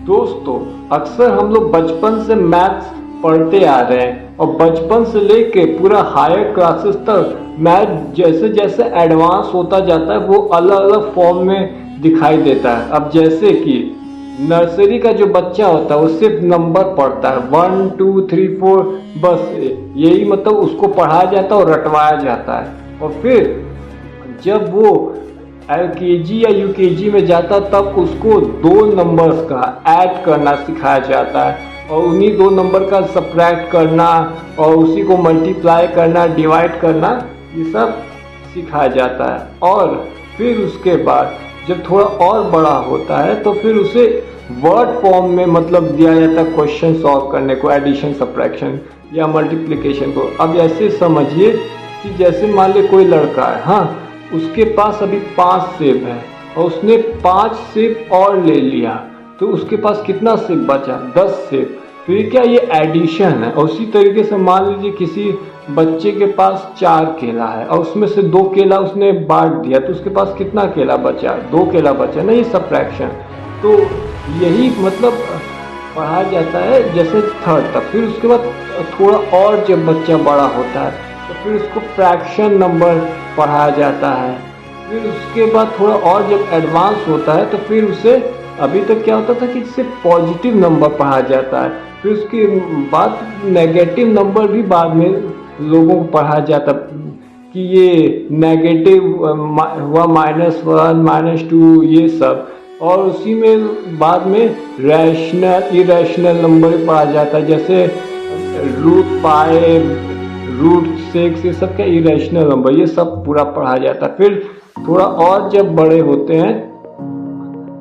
दोस्तों, अक्सर हम लोग बचपन से मैथ्स पढ़ते आ रहे हैं और बचपन से लेके पूरा हायर क्लासेस तक मैथ जैसे जैसे एडवांस होता जाता है वो अलग अलग फॉर्म में दिखाई देता है। अब जैसे कि नर्सरी का जो बच्चा होता है वो सिर्फ नंबर पढ़ता है 1 2 3 4, बस यही मतलब उसको पढ़ाया जाता है और रटवाया जाता है। और फिर जब वो LKG या UKG में जाता तब उसको दो नंबर्स का ऐड करना सिखाया जाता है और उन्हीं दो नंबर का सब्ट्रैक्ट करना और उसी को मल्टीप्लाई करना, डिवाइड करना, ये सब सिखाया जाता है। और फिर उसके बाद जब थोड़ा और बड़ा होता है तो फिर उसे वर्ड फॉर्म में मतलब दिया जाता है क्वेश्चन सॉल्व करने को, एडिशन, सब्ट्रैक्शन या मल्टीप्लिकेशन को। अब ऐसे समझिए कि जैसे मान ले कोई लड़का है, हाँ, उसके पास अभी 5 सेब है और उसने 5 सेब और ले लिया तो उसके पास कितना सेब बचा? 10 सेब। तो ये क्या, ये एडिशन है। और उसी तरीके से मान लीजिए किसी बच्चे के पास 4 केला है और उसमें से 2 केला उसने बांट दिया तो उसके पास कितना केला बचा? 2 केला बचा ना, ये सब्ट्रैक्शन। तो यही मतलब पढ़ाया जाता है जैसे थर्ड तक। फिर उसके बाद थोड़ा और जब बच्चा बड़ा होता है तो फिर उसको फ्रैक्शन नंबर पढ़ाया जाता है। फिर उसके बाद थोड़ा और जब एडवांस होता है तो फिर उसे, अभी तक क्या होता था कि सिर्फ पॉजिटिव नंबर पढ़ाया जाता है, फिर उसके बाद नेगेटिव नंबर भी बाद में लोगों को पढ़ाया जाता कि ये नेगेटिव हुआ, -1 -2, ये सब। और उसी में बाद में रैशनल, इरेशनल नंबर पढ़ा जाता है, जैसे √5, √6, ये सब क्या इरेशनल नंबर, ये सब पूरा पढ़ा जाता है। फिर थोड़ा और जब बड़े होते हैं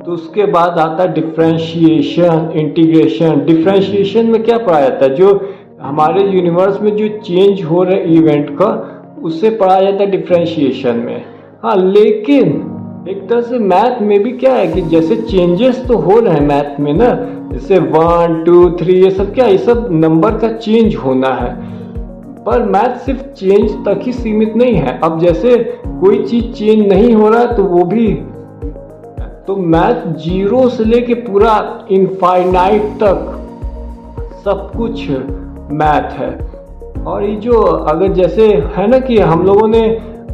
तो उसके बाद आता है डिफ्रेंशिएशन, इंटीग्रेशन। डिफ्रेंशिएशन में क्या पढ़ाया जाता है? जो हमारे यूनिवर्स में जो चेंज हो रहा है इवेंट का, उससे पढ़ाया जाता है डिफ्रेंशिएशन में। हाँ, लेकिन एक तरह से मैथ में भी क्या है कि जैसे चेंजेस तो हो रहे हैं मैथ में ना, जैसे 1 2 3, ये सब क्या, ये सब नंबर का चेंज होना है। पर मैथ सिर्फ चेंज तक ही सीमित नहीं है। अब जैसे कोई चीज चेंज नहीं हो रहा तो वो भी, तो मैथ 0 से लेके पूरा इनफाइनाइट तक सब कुछ मैथ है। और ये जो अगर जैसे है ना कि हम लोगों ने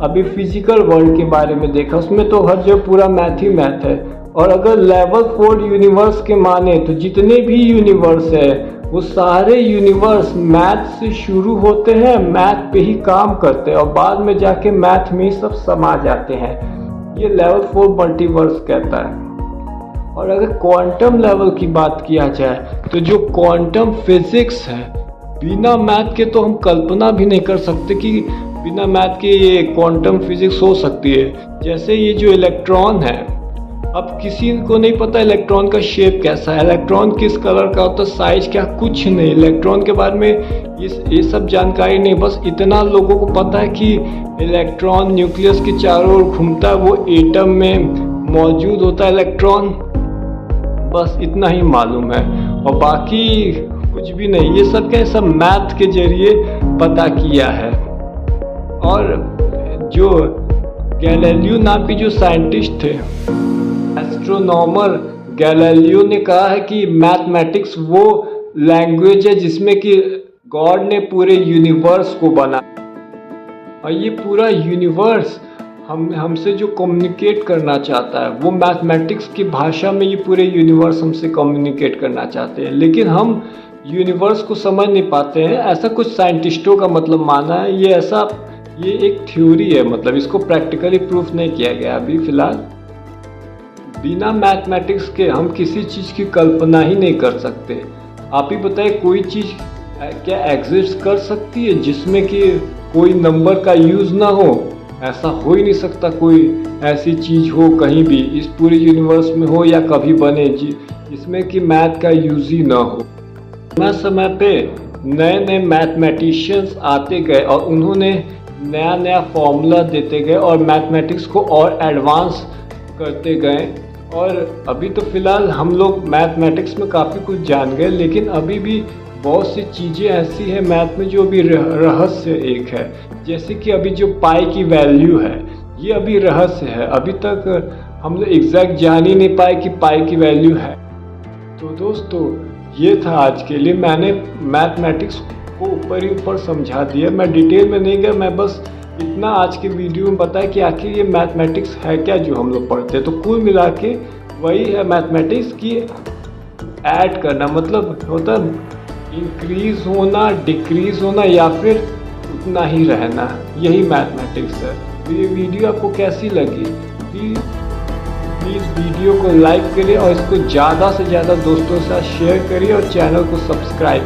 अभी फिजिकल वर्ल्ड के बारे में देखा, उसमें तो हर जगह पूरा मैथ ही मैथ है। और अगर लेवल 4 यूनिवर्स के माने तो जितने भी यूनिवर्स है वो सारे यूनिवर्स मैथ से शुरू होते हैं, मैथ पे ही काम करते हैं और बाद में जाके मैथ में ही सब समा जाते हैं। ये लेवल 4 मल्टीवर्स कहता है। और अगर क्वांटम लेवल की बात किया जाए तो जो क्वांटम फिजिक्स है, बिना मैथ के तो हम कल्पना भी नहीं कर सकते कि बिना मैथ के ये क्वांटम फिजिक्स हो सकती है। जैसे ये जो इलेक्ट्रॉन है, अब किसी को नहीं पता इलेक्ट्रॉन का शेप कैसा है, इलेक्ट्रॉन किस कलर का होता है, साइज क्या, कुछ नहीं। इलेक्ट्रॉन के बारे में ये सब जानकारी नहीं। बस इतना लोगों को पता है कि इलेक्ट्रॉन न्यूक्लियस के चारों ओर घूमता है, वो एटम में मौजूद होता है इलेक्ट्रॉन, बस इतना ही मालूम है और बाकी कुछ भी नहीं। ये सब क्या, सब मैथ के जरिए पता किया है। और जो गैलीलियो नाम के जो साइंटिस्ट थे, एस्ट्रोनॉमर गैलीलियो, ने कहा है कि मैथमेटिक्स वो लैंग्वेज है जिसमें कि गॉड ने पूरे यूनिवर्स को बना, और ये पूरा यूनिवर्स हमसे जो कम्युनिकेट करना चाहता है वो मैथमेटिक्स की भाषा में ये पूरे यूनिवर्स हमसे कम्युनिकेट करना चाहते हैं, लेकिन हम यूनिवर्स को समझ नहीं पाते हैं। ऐसा कुछ साइंटिस्टों का मतलब माना है। ये एक थ्योरी है, मतलब इसको प्रैक्टिकली प्रूफ नहीं किया गया अभी फिलहाल। बिना मैथमेटिक्स के हम किसी चीज़ की कल्पना ही नहीं कर सकते। आप ही बताइए, कोई चीज़ क्या एग्जिस्ट कर सकती है जिसमें कि कोई नंबर का यूज़ ना हो? ऐसा हो ही नहीं सकता। कोई ऐसी चीज़ हो कहीं भी इस पूरे यूनिवर्स में हो या कभी बने जिसमें कि मैथ का यूज़ ही ना हो। समय पे नए नए मैथमेटिशियंस आते गए और उन्होंने नया नया फॉर्मूला देते गए और मैथमेटिक्स को और एडवांस करते गए। और अभी तो फिलहाल हम लोग मैथमेटिक्स में काफ़ी कुछ जान गए, लेकिन अभी भी बहुत सी चीज़ें ऐसी हैं मैथ में जो अभी रहस्य एक है। जैसे कि अभी जो पाई की वैल्यू है, ये अभी रहस्य है। अभी तक हम लोग एग्जैक्ट जान ही नहीं पाए कि पाई की वैल्यू है तो दोस्तों ये था आज के लिए। मैंने मैथमेटिक्स को ऊपर ही ऊपर समझा दिया, मैं डिटेल में नहीं गया, मैं बस इतना आज के वीडियो में बताया कि आखिर ये मैथमेटिक्स है क्या जो हम लोग पढ़ते हैं। तो कुल मिला के वही है मैथमेटिक्स की ऐड करना, मतलब होता इंक्रीज होना, डिक्रीज होना या फिर उतना ही रहना, यही मैथमेटिक्स है। तो ये वीडियो आपको कैसी लगी प्लीज़ वीडियो को लाइक करिए और इसको ज़्यादा से ज़्यादा दोस्तों के साथ शेयर करिए और चैनल को सब्सक्राइब